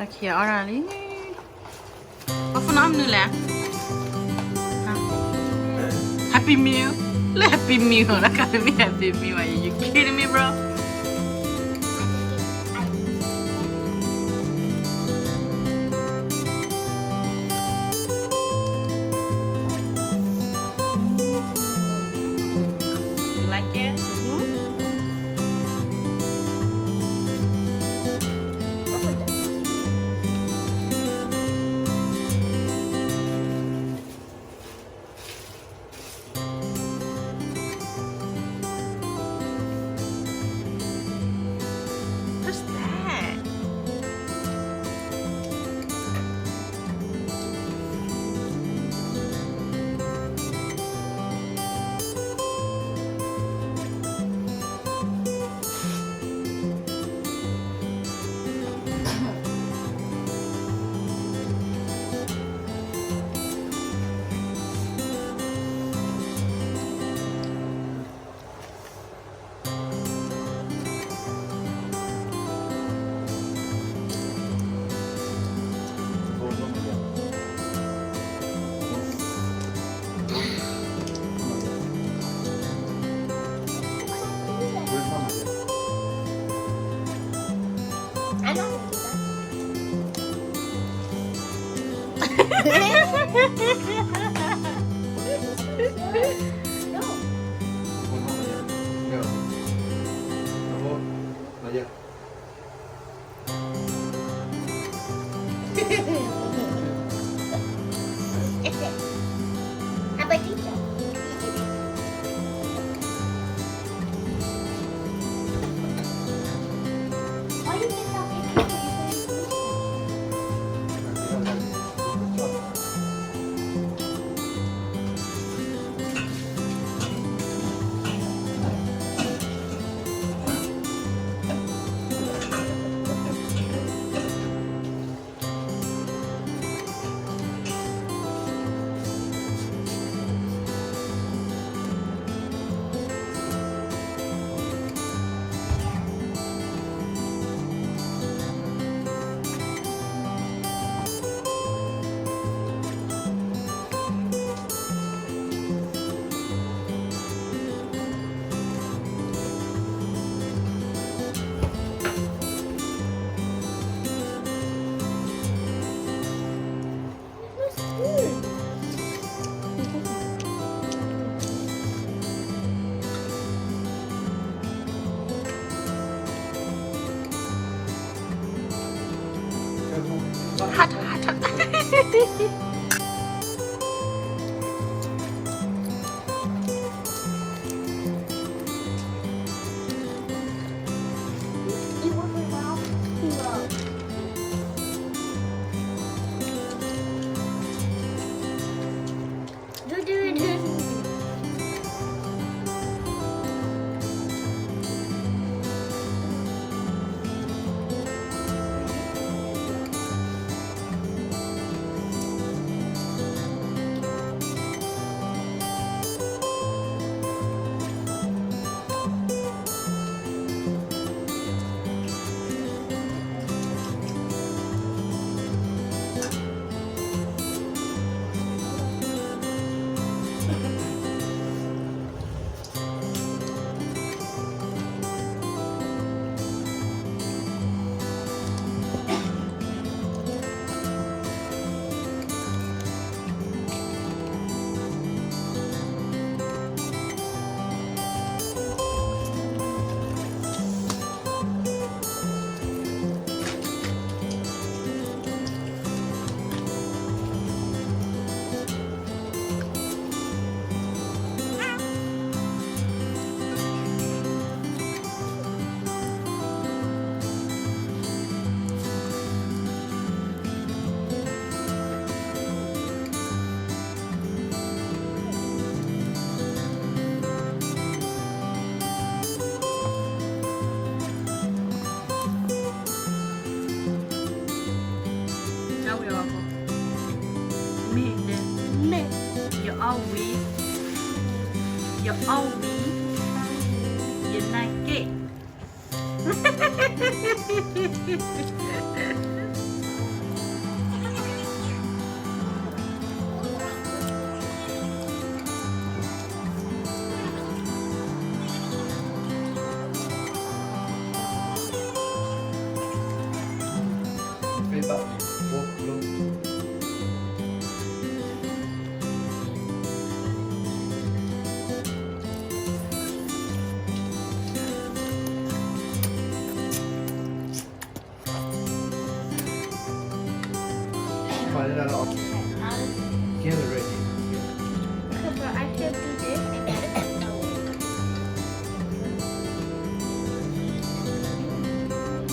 Okej, araling. Varför namn nu lä? Happy Meal? Happy Meal. That can't be Happy Meal. Are you kidding me, bro? You like it? What's that? I know. No. Apetito. Why you get that Hot, hot, hot. You want my mouth? No. Do. Now we are me then me. You're all weak. You're all weak. You're not gay. straight back. Walk, look. Find it out. Get it ready. But I can do this.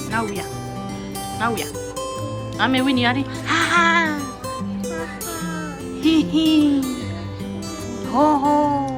나우야. 나우야. 아메 위니 아리. 하하. 히히. 호호.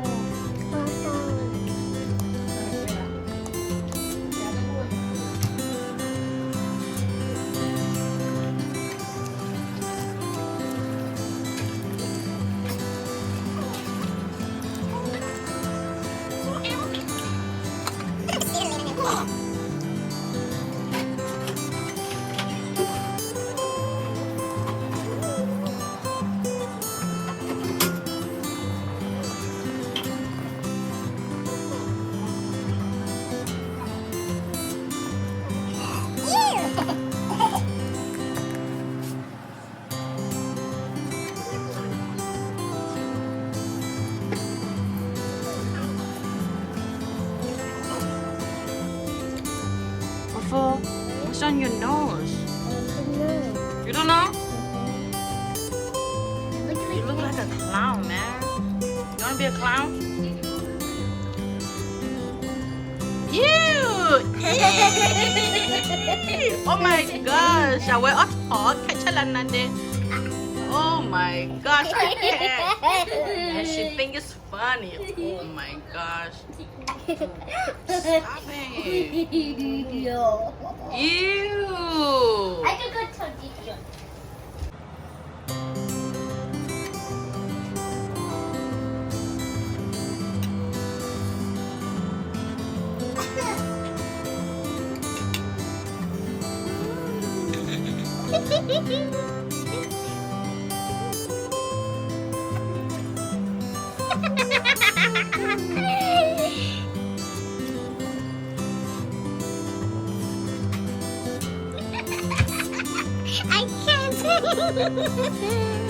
What's on your nose? You don't know? You look like a clown, man. You wanna be a clown? Ew! Oh my gosh! I wear a talk. Oh my gosh! I can't. And she thinks it's funny. Oh my gosh! Stop it! Ew! I can go to teacher. I can't.